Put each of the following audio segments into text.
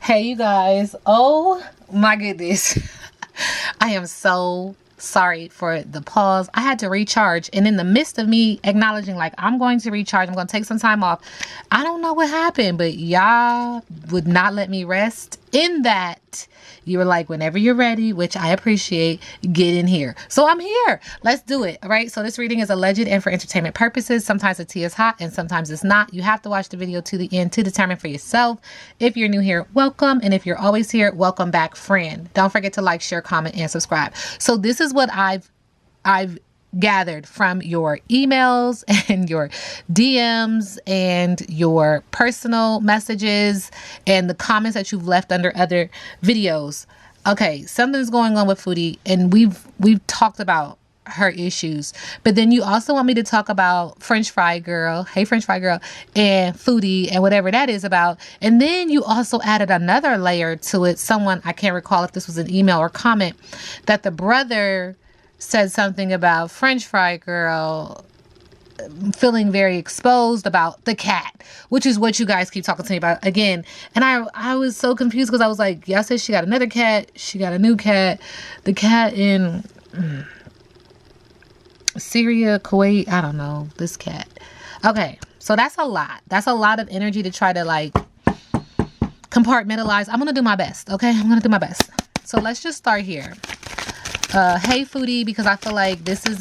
Hey, you guys. Oh my goodness. I am so sorry for the pause. I had to recharge. And in the midst of me acknowledging, like, I'm going to recharge, I'm going to take some time off. I don't know what happened, but y'all would not let me rest. In that, you were like, whenever you're ready, which I appreciate, get in here. So I'm here. Let's do it. All right. So this reading is alleged and for entertainment purposes. Sometimes the tea is hot and sometimes it's not. You have to watch the video to the end to determine for yourself. If you're new here, welcome. And if you're always here, welcome back, friend. Don't forget to like, share, comment, and subscribe. So this is what I've gathered from your emails and your DMs and your personal messages and the comments that you've left under other videos. Okay, something's going on with Foodie, and we've talked about her issues, but then you also want me to talk about French Fry Girl, hey French Fry Girl, and Foodie and whatever that is about. And then you also added another layer to it. Someone, I can't recall if this was an email or comment, that the brother said something about French Fry Girl feeling very exposed about the cat, which is what you guys keep talking to me about again. And I was so confused because I was like, y'all said she got another cat, she got a new cat, the cat in Syria, Kuwait, I don't know, this cat. Okay, so that's a lot. That's a lot of energy to try to like compartmentalize. I'm gonna do my best, okay? I'm gonna do my best. So let's just start here. Hey Foodie, because I feel like this is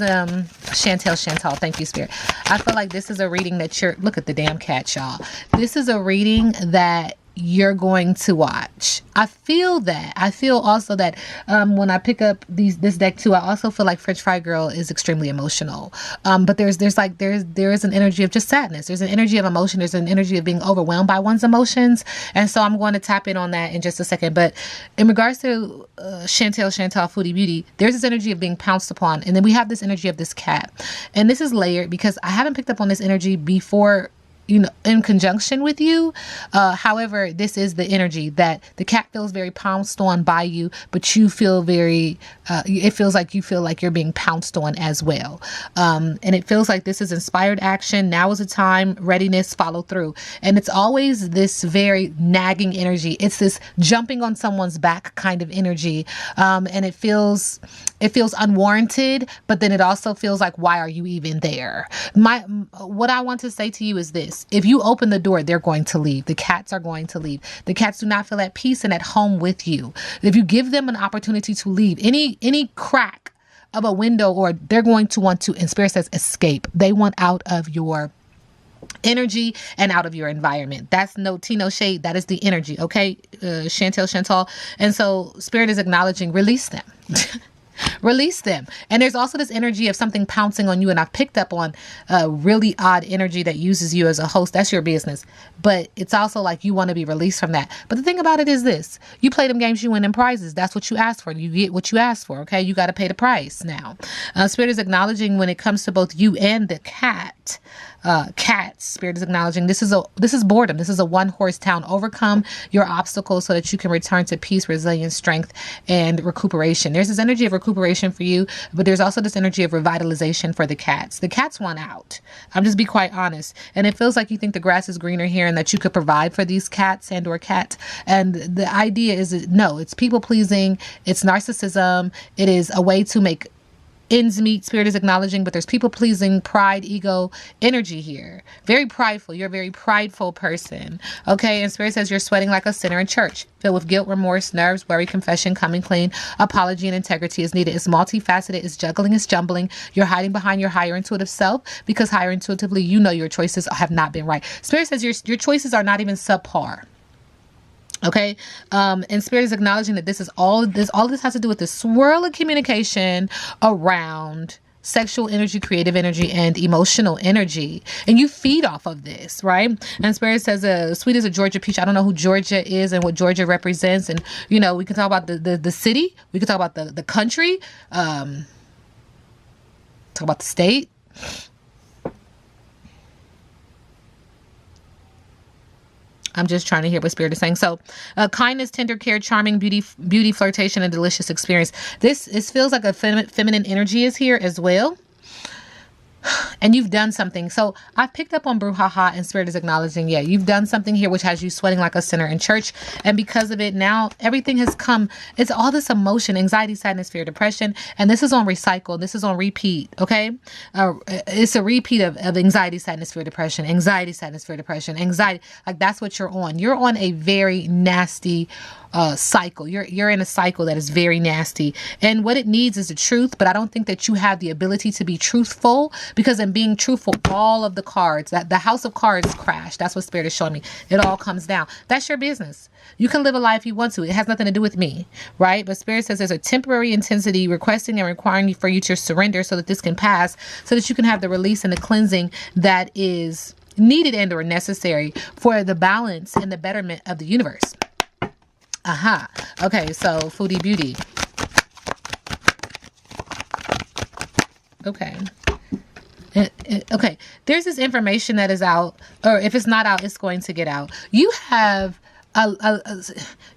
Chantal, thank you Spirit. I feel like this is a reading that look at the damn cat, y'all. This is a reading that you're going to watch. I feel that. I feel also that when I pick up this deck too, I also feel like French Fry Girl is extremely emotional. But there is an energy of just sadness. There's an energy of emotion. There's an energy of being overwhelmed by one's emotions. And so I'm going to tap in on that in just a second. But in regards to Chantal Foodie Beauty, there's this energy of being pounced upon. And then we have this energy of this cat. And this is layered because I haven't picked up on this energy before, you know, in conjunction with you. However, this is the energy that the cat feels very pounced on by you, but you feel very, it feels like you feel like you're being pounced on as well. And it feels like this is inspired action. Now is the time, readiness, follow through. And it's always this very nagging energy. It's this jumping on someone's back kind of energy. And it feels unwarranted, but then it also feels like, why are you even there? What I want to say to you is this. If you open the door, they're going to leave. The cats are going to leave. The cats do not feel at peace and at home with you. If you give them an opportunity to leave, any crack of a window, or they're going to want to, and Spirit says, escape. They want out of your energy and out of your environment. That's no tea, no shade. That is the energy. Okay. Chantal. And so Spirit is acknowledging, release them. Release them. And there's also this energy of something pouncing on you. And I've picked up on a really odd energy that uses you as a host. That's your business. But it's also like you want to be released from that. But the thing about it is this. You play them games, you win them prizes. That's what you asked for. You get what you asked for. Okay. You got to pay the price now. Spirit is acknowledging when it comes to both you and the cat. Cats, Spirit is acknowledging this is boredom. This is a one-horse town. Overcome your obstacles so that you can return to peace, resilience, strength, and recuperation. There's this energy of recuperation for you, but there's also this energy of revitalization for the cats. The cats want out. I'm just be quite honest. And it feels like you think the grass is greener here and that you could provide for these cats and or cat. And the idea is no, it's people pleasing. It's narcissism. It is a way to make ends meet. Spirit is acknowledging, but there's people pleasing, pride, ego, energy here. Very prideful. You're a very prideful person. Okay. And Spirit says you're sweating like a sinner in church, filled with guilt, remorse, nerves, worry, confession, coming clean, apology, and integrity is needed. It's multifaceted. It's juggling. It's jumbling. You're hiding behind your higher intuitive self because higher intuitively, you know your choices have not been right. Spirit says your choices are not even subpar. Okay. And Spirit is acknowledging that all this has to do with the swirl of communication around sexual energy, creative energy, and emotional energy. And you feed off of this, right? And Spirit says, sweet as a Georgia peach. I don't know who Georgia is and what Georgia represents. And, you know, we can talk about the city. We can talk about the country. Talk about the state. I'm just trying to hear what Spirit is saying. So kindness, tender care, charming, beauty, flirtation, and delicious experience. This feels like a feminine energy is here as well. and you've done something. So I've picked up on brouhaha, and Spirit is acknowledging, yeah, you've done something here which has you sweating like a sinner in church. And because of it, now everything has come. It's all this emotion, anxiety, sadness, fear, depression. And this is on recycle. This is on repeat. Okay. It's a repeat of anxiety, sadness, fear, depression, anxiety, sadness, fear, depression, anxiety. Like that's what you're on. You're on a very nasty cycle. You're in a cycle that is very nasty, and what it needs is the truth. But I don't think that you have the ability to be truthful, because in being truthful, all of the cards, that the house of cards crashed. That's what Spirit is showing me. It all comes down. That's your business. You can live a life you want to. It has nothing to do with me, right? But Spirit says there's a temporary intensity requesting and requiring for you to surrender so that this can pass, so that you can have the release and the cleansing that is needed and or necessary for the balance and the betterment of the universe. Aha. Okay, so Foodie Beauty. Okay. Okay, there's this information that is out, or if it's not out, it's going to get out. You have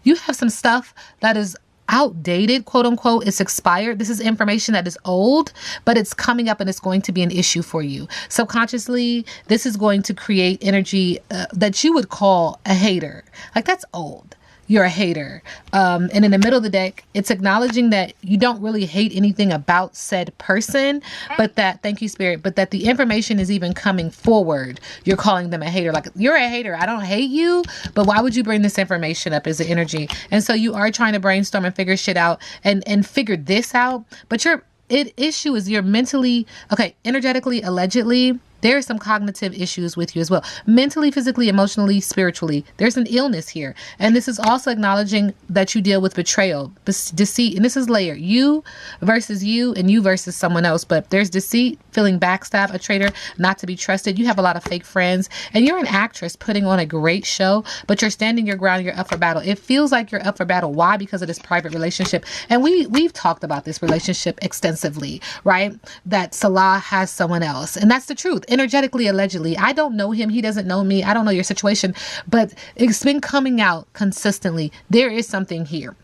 you have some stuff that is outdated, quote unquote. It's expired. This is information that is old, but it's coming up and it's going to be an issue for you. Subconsciously, this is going to create energy that you would call a hater. Like, that's old. You're a hater. And in the middle of the deck, it's acknowledging that you don't really hate anything about said person, but that, thank you, Spirit, but that the information is even coming forward. You're calling them a hater. Like, you're a hater. I don't hate you, but why would you bring this information up as an energy? And so you are trying to brainstorm and figure shit out and figure this out. But issue is you're mentally, okay, energetically, allegedly, there are some cognitive issues with you as well. Mentally, physically, emotionally, spiritually. There's an illness here. And this is also acknowledging that you deal with betrayal, deceit. And this is layered. You versus you and you versus someone else. But there's deceit, feeling backstab, a traitor, not to be trusted. You have a lot of fake friends. And you're an actress putting on a great show. But you're standing your ground. You're up for battle. It feels like you're up for battle. Why? Because of this private relationship. And we've talked about this relationship extensively, right? That Salah has someone else. And that's the truth. Energetically, allegedly. I don't know him. He doesn't know me. I don't know your situation, but it's been coming out consistently. There is something here.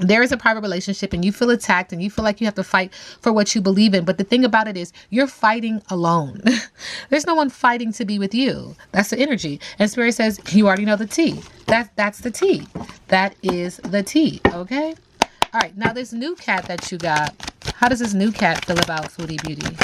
There is a private relationship and you feel attacked and you feel like you have to fight for what you believe in. But the thing about it is you're fighting alone. There's no one fighting to be with you. That's the energy. And Spirit says, you already know the tea. That's the tea. That is the tea. Okay. All right. Now this new cat that you got, how does this new cat feel about Foodie Beauty?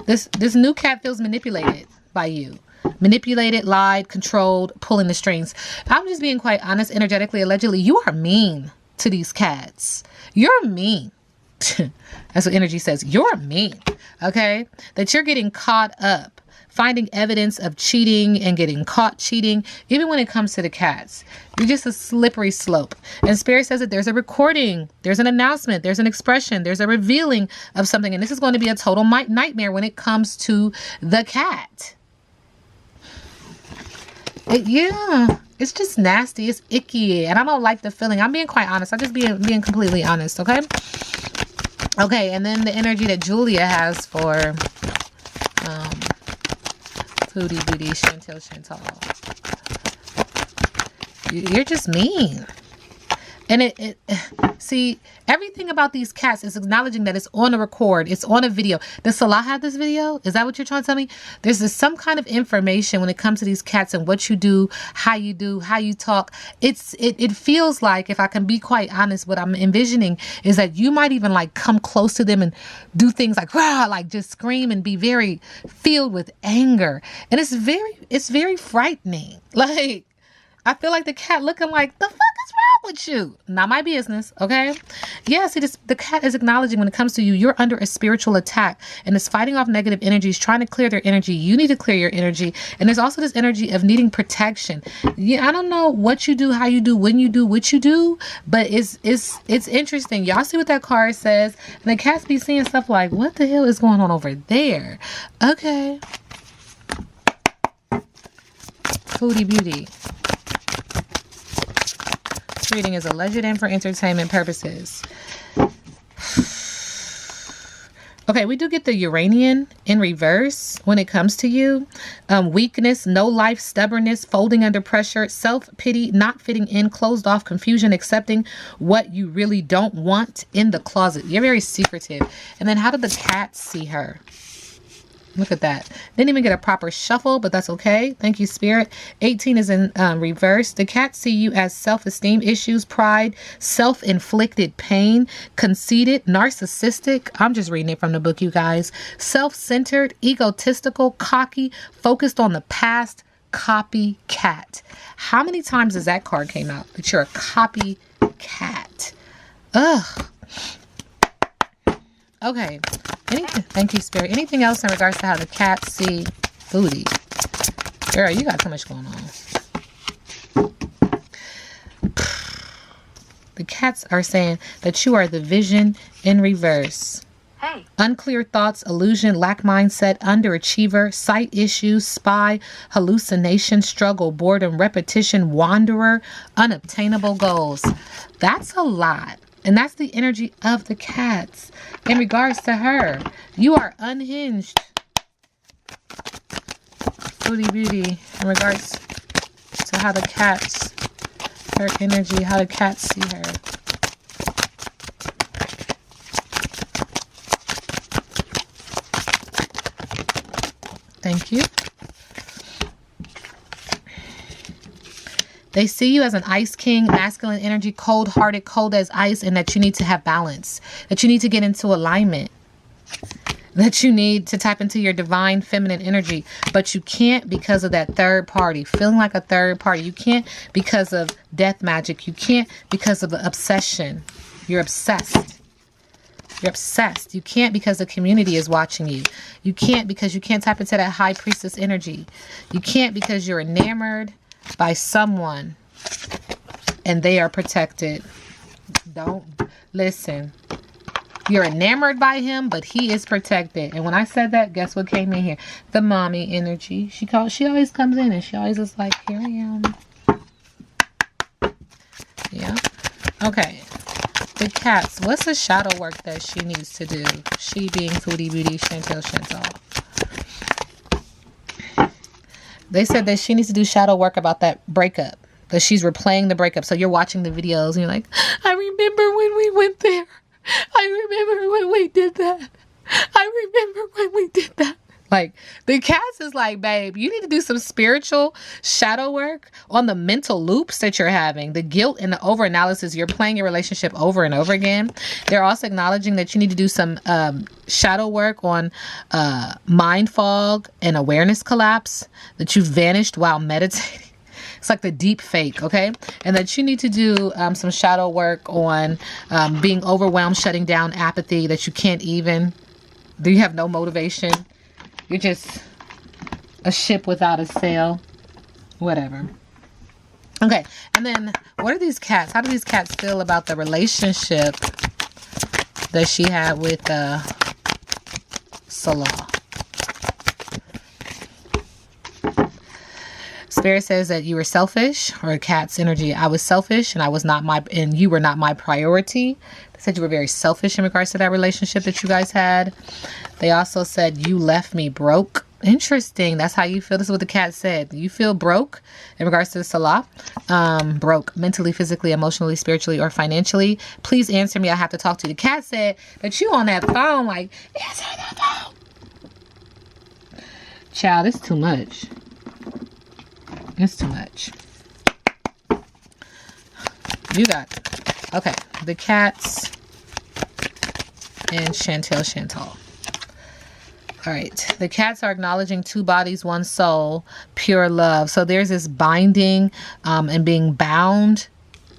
This new cat feels manipulated by you. Manipulated, lied, controlled, pulling the strings. I'm just being quite honest, energetically, allegedly, you are mean to these cats. You're mean. That's what energy says. You're mean. Okay? That you're getting caught up, finding evidence of cheating and getting caught cheating, even when it comes to the cats. You're just a slippery slope. And Spirit says that there's a recording, there's an announcement, there's an expression, there's a revealing of something. And this is going to be a total nightmare when it comes to the cat. Yeah, it's just nasty. It's icky. And I don't like the feeling. I'm being quite honest. I'm just being completely honest, okay? Okay, and then the energy that Julia has for Foodie Beauty, Chantal. You're just mean. And see, everything about these cats is acknowledging that it's on a record. It's on a video. Does Salah have this video? Is that what you're trying to tell me? There's some kind of information when it comes to these cats and what you do, how you talk. It feels like, if I can be quite honest, what I'm envisioning is that you might even like come close to them and do things like, rah, like just scream and be very filled with anger. And it's very frightening. Like, I feel like the cat looking like, the fuck is wrong with you? Not my business, okay? Yeah, see, the cat is acknowledging when it comes to you, you're under a spiritual attack and it's fighting off negative energies, trying to clear their energy. You need to clear your energy. And there's also this energy of needing protection. Yeah, I don't know what you do, how you do, when you do, what you do, but it's interesting. Y'all see what that card says? And the cats be seeing stuff like, what the hell is going on over there? Okay. Foodie Beauty. Reading is alleged and for entertainment purposes. Okay, Okay, we do get the Uranian in reverse when it comes to you. Weakness, no life, stubbornness, folding under pressure, self-pity, not fitting in, closed off, confusion, accepting what you really don't want in the closet. You're very secretive. And then how did the cat see her? Look at that. Didn't even get a proper shuffle, but that's okay. Thank you, Spirit. 18 is in reverse. The cat see you as self-esteem issues, pride, self-inflicted pain, conceited, narcissistic. I'm just reading it from the book, you guys. Self-centered, egotistical, cocky, focused on the past, copycat. How many times has that card came out? That you're a copycat. Ugh. Okay. Thank you, Spirit. Anything else in regards to how the cats see Foodie? Girl, you got too much going on. The cats are saying that you are the vision in reverse. Hey. Unclear thoughts, illusion, lack mindset, underachiever, sight issues, spy, hallucination, struggle, boredom, repetition, wanderer, unobtainable goals. That's a lot. And that's the energy of the cats in regards to her. You are unhinged. Foodie Beauty in regards to how the cats, her energy, how the cats see her. Thank you. They see you as an ice king, masculine energy, cold-hearted, cold as ice, and that you need to have balance, that you need to get into alignment, that you need to tap into your divine feminine energy, but you can't because of that third party, feeling like a third party. You can't because of death magic. You can't because of the obsession. You're obsessed. You're obsessed. You can't because the community is watching you. You can't because you can't tap into that high priestess energy. You can't because you're enamored by someone and they are protected. Don't listen. You're enamored by him, but he is protected. And when I said that, guess what came in here? The mommy energy. She always comes in and she always is like, here I am. Yeah. Okay. The cats. What's the shadow work that she needs to do? She being Foodie Beauty, Chantel. They said that she needs to do shadow work about that breakup. That she's replaying the breakup. So you're watching the videos and you're like, I remember when we went there. I remember when we did that. I remember when we did that. Like, the cats is like, babe, you need to do some spiritual shadow work on the mental loops that you're having, the guilt and the overanalysis. You're playing your relationship over and over again. They're also acknowledging that you need to do some shadow work on mind fog and awareness collapse, that you vanished while meditating. It's like the deep fake, okay? And that you need to do some shadow work on being overwhelmed, shutting down, apathy, that you can't even, you have no motivation. You're just a ship without a sail. Whatever. Okay. And then what are these cats? How do these cats feel about the relationship that she had with Salah? Spirit says that you were selfish, or a cat's energy. I was selfish and you were not my priority. They said you were very selfish in regards to that relationship that you guys had. They also said you left me broke. Interesting. That's how you feel. This is what the cat said. You feel broke in regards to the Salah. Broke mentally, physically, emotionally, spiritually, or financially. Please answer me. I have to talk to you. The cat said that you on that phone like, answer the phone. Child, it's too much. It's too much. You got it. Okay. The cats and Chantal. All right. The cats are acknowledging two bodies, one soul, pure love. So there's this binding and being bound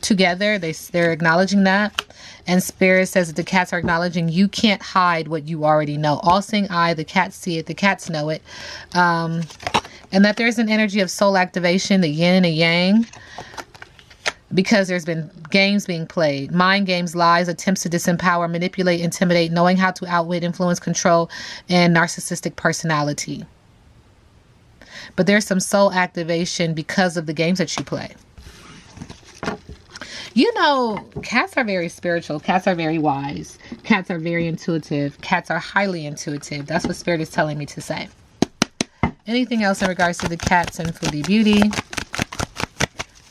together. They're acknowledging that. And Spirit says that the cats are acknowledging you can't hide what you already know. All seeing eye, the cats see it, the cats know it. And that there's an energy of soul activation, the yin and the yang, because there's been games being played. Mind games, lies, attempts to disempower, manipulate, intimidate, knowing how to outwit, influence, control, and narcissistic personality. But there's some soul activation because of the games that you play. You know, cats are very spiritual. Cats are very wise. Cats are very intuitive. Cats are highly intuitive. That's what Spirit is telling me to say. Anything else in regards to the cats and Foodie Beauty?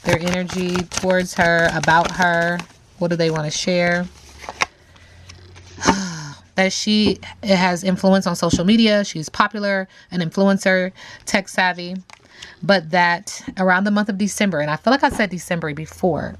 Their energy towards her, about her. What do they want to share? That she has influence on social media. She's popular, an influencer, tech savvy. But that around the month of December, and I feel like I said December before,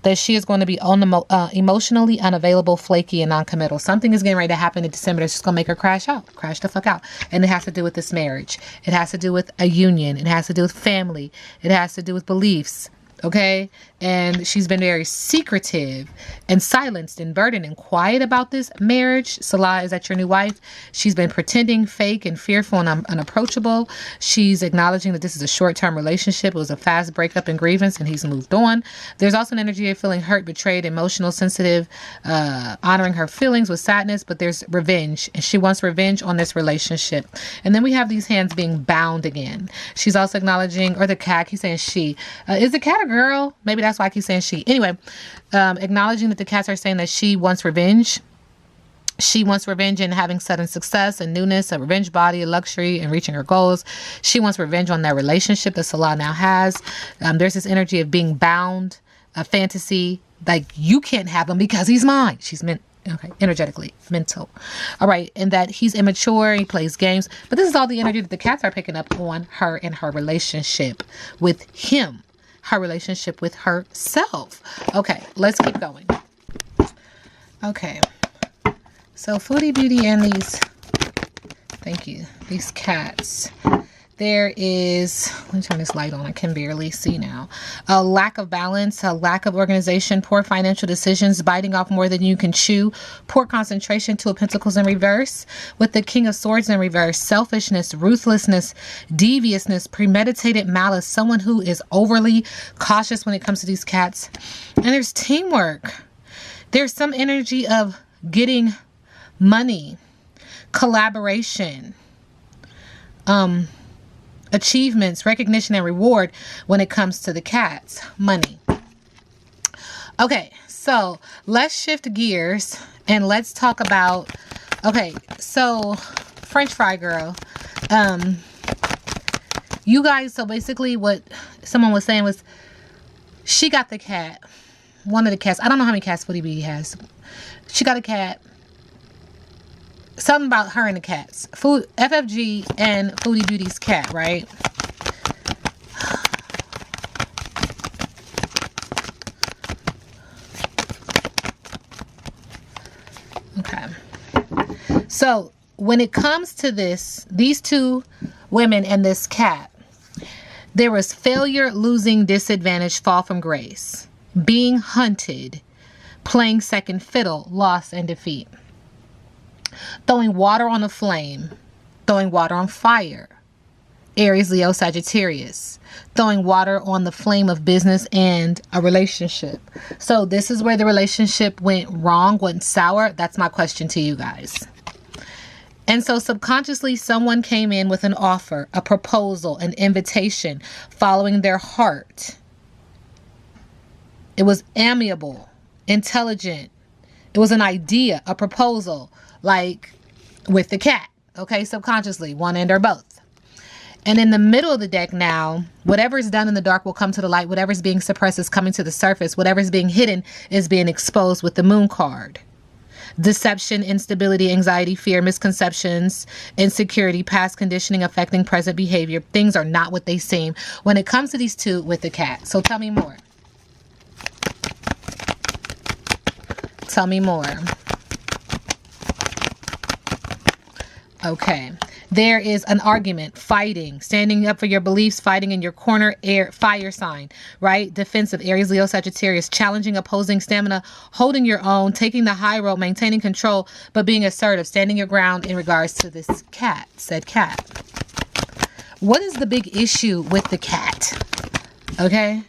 that she is going to be emotionally unavailable, flaky, and non-committal. Something is getting ready to happen in December that's just going to make her crash the fuck out. And it has to do with this marriage. It has to do with a union. It has to do with family. It has to do with beliefs. Okay. And she's been very secretive and silenced and burdened and quiet about this marriage. Salah, is that your new wife? She's been pretending, fake, and fearful and unapproachable. She's acknowledging that this is a short-term relationship. It was a fast breakup and grievance, and he's moved on. There's also an energy of feeling hurt, betrayed, emotional, sensitive, honoring her feelings with sadness, but there's revenge, and she wants revenge on this relationship. And then we have these hands being bound again. She's also acknowledging, or the cat, he's saying she. Is the cat a girl? Maybe that's why I keep saying she. Anyway, acknowledging that the cats are saying that she wants revenge. She wants revenge in having sudden success and newness, a revenge body, a luxury, and reaching her goals. She wants revenge on that relationship that Salah now has. There's this energy of being bound, a fantasy, like you can't have him because he's mine. She's meant, okay, energetically, mental. All right, and that he's immature, he plays games. But this is all the energy that the cats are picking up on her and her relationship with him. Her relationship with herself. Okay, let's keep going. Okay. So Foodie Beauty and these cats. There is, let me turn this light on. I can barely see now. A lack of balance, a lack of organization, poor financial decisions, biting off more than you can chew, poor concentration, Two of Pentacles in reverse, with the King of Swords in reverse, selfishness, ruthlessness, deviousness, premeditated malice, someone who is overly cautious when it comes to these cats. And there's teamwork. There's some energy of getting money, collaboration, achievements, recognition, and reward when it comes to the cats. Money. Okay, so let's shift gears and let's talk about, okay, so French fry girl. You guys, so basically what someone was saying was she got the cat, one of the cats. I don't know how many cats Foodie Beauty has. She got a cat. Something about her and the cats. FFG and Foodie Beauty's cat, right? Okay. So when it comes to this, these two women and this cat, there was failure, losing, disadvantage, fall from grace, being hunted, playing second fiddle, loss, and defeat. Throwing water on a flame, throwing water on fire. Aries, Leo, Sagittarius. Throwing water on the flame of business and a relationship. So this is where the relationship went wrong, went sour. That's my question to you guys. And so subconsciously, someone came in with an offer, a proposal, an invitation, following their heart. It was amiable, intelligent. It was an idea, a proposal. Like with the cat, okay, subconsciously, one end or both. And in the middle of the deck now, whatever is done in the dark will come to the light. Whatever is being suppressed is coming to the surface. Whatever is being hidden is being exposed with the moon card. Deception, instability, anxiety, fear, misconceptions, insecurity, past conditioning affecting present behavior. Things are not what they seem when it comes to these two with the cat. So tell me more. Tell me more. Okay, there is an argument, fighting, standing up for your beliefs, fighting in your corner, air, fire sign, right? Defensive, Aries, Leo, Sagittarius, challenging, opposing, stamina, holding your own, taking the high road, maintaining control, but being assertive, standing your ground in regards to this cat, said cat. What is the big issue with the cat? Okay,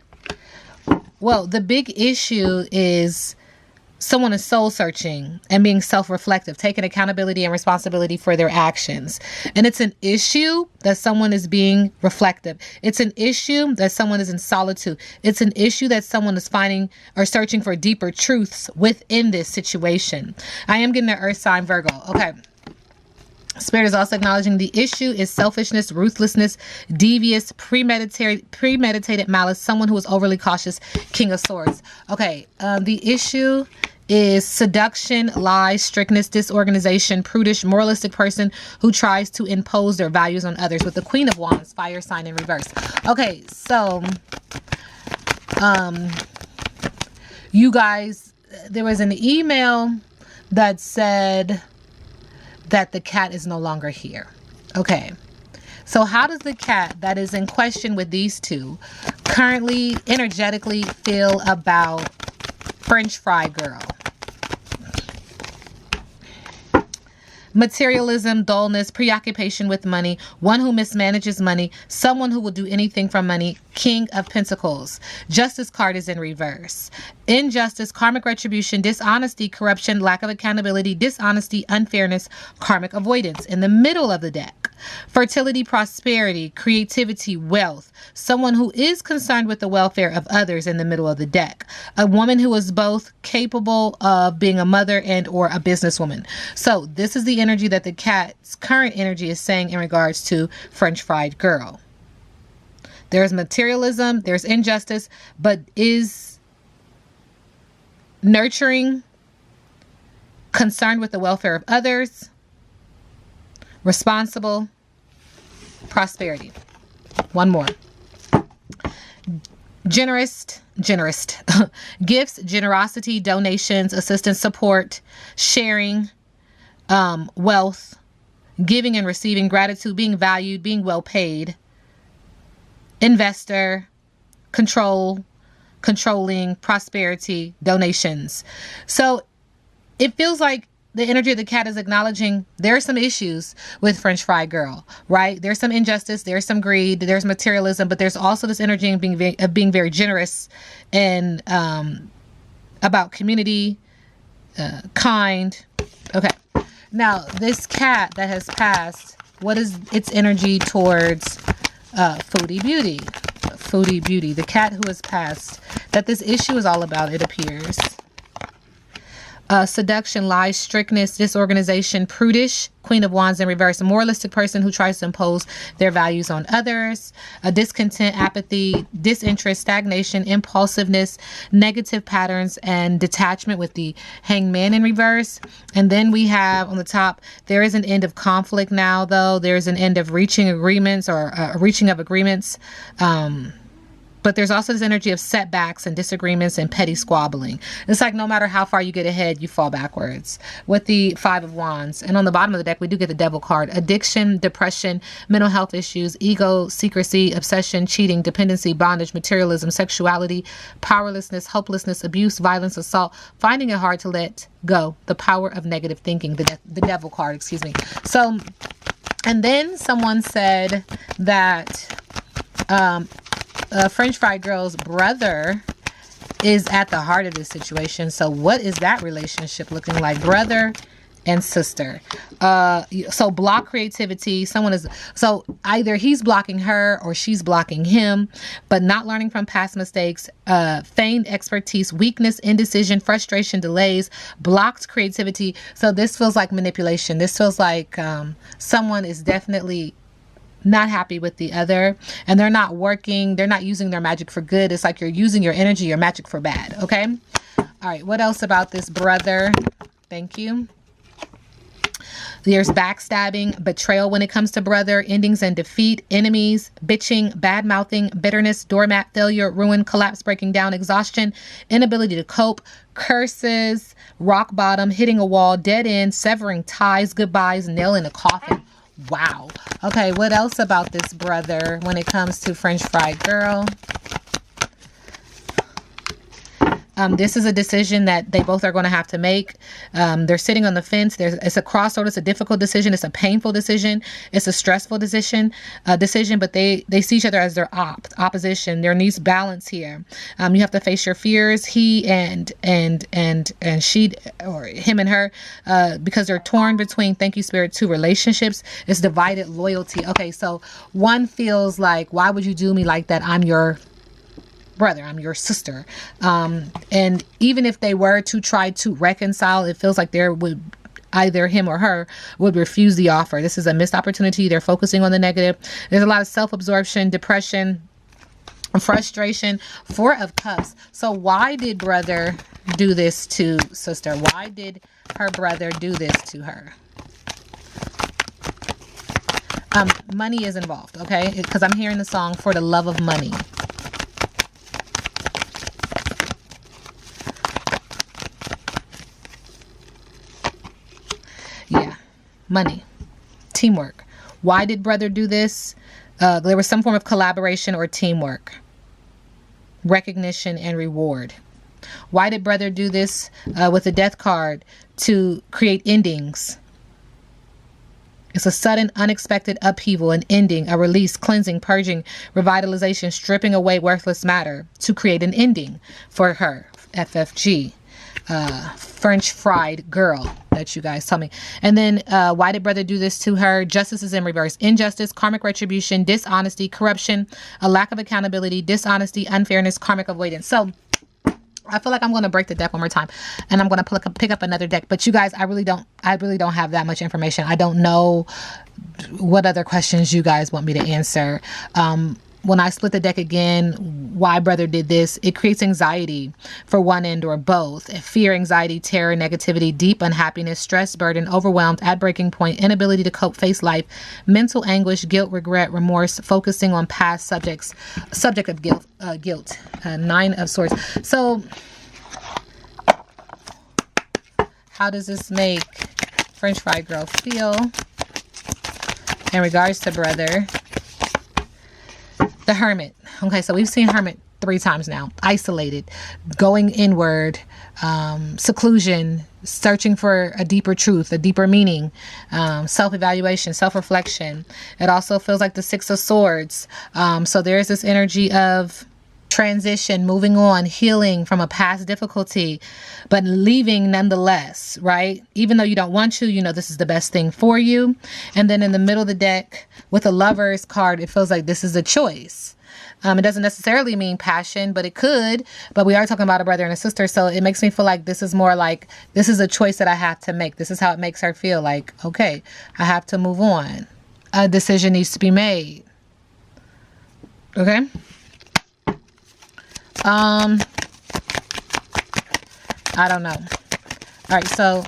well, the big issue is someone is soul searching and being self-reflective, taking accountability and responsibility for their actions. And it's an issue that someone is being reflective. It's an issue that someone is in solitude. It's an issue that someone is finding or searching for deeper truths within this situation. I am getting an earth sign Virgo. Okay. Spirit is also acknowledging the issue is selfishness, ruthlessness, devious, premeditated malice, someone who is overly cautious, King of Swords. Okay, the issue is seduction, lies, strictness, disorganization, prudish, moralistic person who tries to impose their values on others, with the Queen of Wands, fire sign in reverse. Okay, so, you guys, there was an email that said that the cat is no longer here. Okay. So how does the cat that is in question with these two currently energetically feel about French fry girl? Materialism, dullness, preoccupation with money, one who mismanages money, someone who will do anything for money, King of Pentacles. Justice card is in reverse. Injustice, karmic retribution, dishonesty, corruption, lack of accountability, dishonesty, unfairness, karmic avoidance. In the middle of the deck, fertility, prosperity, creativity, wealth, someone who is concerned with the welfare of others in the middle of the deck. A woman who is both capable of being a mother and or a businesswoman. So this is the energy that the cat's current energy is saying in regards to French fried girl. There's materialism, there's injustice, but is nurturing, concerned with the welfare of others, responsible, prosperity. One more. Generous, gifts, generosity, donations, assistance, support, sharing, wealth, giving and receiving, gratitude, being valued, being well paid, investor, controlling, prosperity, donations. So it feels like the energy of the cat is acknowledging there are some issues with French fry girl, right? There's some injustice, there's some greed, there's materialism, but there's also this energy of being very generous and about community, kind. Okay. Now, this cat that has passed, what is its energy towards Foodie Beauty? Foodie Beauty, the cat who has passed, that this issue is all about, it appears. Seduction, lies, strictness, disorganization, prudish, Queen of Wands in reverse, a moralistic person who tries to impose their values on others, discontent, apathy, disinterest, stagnation, impulsiveness, negative patterns, and detachment with the Hangman in reverse. And then we have on the top, there is an end of conflict now, though. There's an end of reaching agreements or reaching of agreements. But there's also this energy of setbacks and disagreements and petty squabbling. It's like no matter how far you get ahead, you fall backwards with the Five of Wands. And on the bottom of the deck, we do get the Devil card. Addiction, depression, mental health issues, ego, secrecy, obsession, cheating, dependency, bondage, materialism, sexuality, powerlessness, hopelessness, abuse, violence, assault, finding it hard to let go. The power of negative thinking, the Devil card, excuse me. So, and then someone said that French fry girl's brother is at the heart of this situation. So what is that relationship looking like? Brother and sister. So block creativity. So either he's blocking her or she's blocking him, but not learning from past mistakes, feigned expertise, weakness, indecision, frustration, delays, blocked creativity. So this feels like manipulation. This feels like someone is definitely not happy with the other, and they're not using their magic for good. It's like you're using your energy, your magic for bad. Okay. All right. What else about this brother? Thank you. There's backstabbing, betrayal when it comes to brother, endings and defeat, enemies, bitching, bad mouthing, bitterness, doormat, failure, ruin, collapse, breaking down, exhaustion, inability to cope, curses, rock bottom, hitting a wall, dead end, severing ties, goodbyes, nail in a coffin. Wow. Okay, what else about this brother when it comes to French fried girl? This is a decision that they both are going to have to make. They're sitting on the fence. It's a crossroad. It's a difficult decision. It's a painful decision. It's a stressful decision. But they see each other as their opposition. There needs balance here. You have to face your fears. He and she, or him and her, because they're torn between, thank you, Spirit, two relationships. It's divided loyalty. Okay, so one feels like, why would you do me like that? I'm your brother, I'm your sister. And even if they were to try to reconcile, it feels like there would either him or her would refuse the offer. This is a missed opportunity. They're focusing on the negative. There's a lot of self-absorption, depression, frustration. Four of Cups. So why did brother do this to sister? Why did her brother do this to her? Money is involved, okay? Because I'm hearing the song For the Love of Money. Yeah, money, teamwork. Why did brother do this? There was some form of collaboration or teamwork, recognition and reward. Why did brother do this with the Death card? To create endings. It's a sudden, unexpected upheaval, an ending, a release, cleansing, purging, revitalization, stripping away worthless matter to create an ending for her. FFG. French fried girl that you guys tell me. And then why did brother do this to her? Justice is in reverse. Injustice, karmic retribution, dishonesty, corruption, a lack of accountability, dishonesty, unfairness, karmic avoidance. So I feel like I'm going to break the deck one more time, and I'm going to pick up another deck. But you guys, I really don't have that much information. I don't know what other questions you guys want me to answer. When I split the deck again, why brother did this, it creates anxiety for one end or both. Fear, anxiety, terror, negativity, deep unhappiness, stress, burden, overwhelmed, at breaking point, inability to cope, face life, mental anguish, guilt, regret, remorse, focusing on past subject of guilt, 9 of Swords. So how does this make French fried girl feel in regards to brother? The Hermit. Okay, so we've seen Hermit 3 times now. Isolated, going inward, seclusion, searching for a deeper truth, a deeper meaning, self-evaluation, self-reflection. It also feels like the 6 of Swords. So there is this energy of transition, moving on, healing from a past difficulty, but leaving nonetheless, right? Even though you don't want to, you know this is the best thing for you. And then in the middle of the deck with the Lovers card, it feels like this is a choice. It doesn't necessarily mean passion, but it could. But we are talking about a brother and a sister, so it makes me feel like this is more like, this is a choice that I have to make. This is how it makes her feel, like, okay, I have to move on. A decision needs to be made. Okay? I don't know. All right, so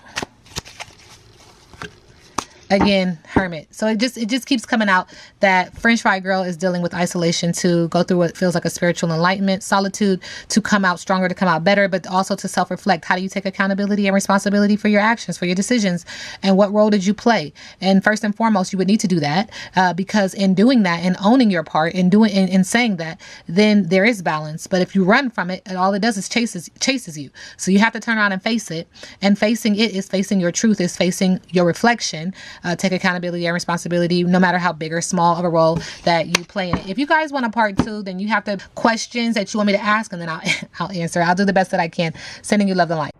again, Hermit. So it just keeps coming out that French fried girl is dealing with isolation to go through what feels like a spiritual enlightenment, solitude to come out stronger, to come out better, but also to self-reflect. How do you take accountability and responsibility for your actions, for your decisions, and what role did you play? And first and foremost, you would need to do that because in doing that and owning your part and saying that, then there is balance. But if you run from it, all it does is chases you. So you have to turn around and face it. And facing it is facing your truth, is facing your reflection. Take accountability and responsibility, no matter how big or small of a role that you play in it. If you guys want a part 2, then you have the questions that you want me to ask, and then I'll answer. I'll do the best that I can. Sending you love and light.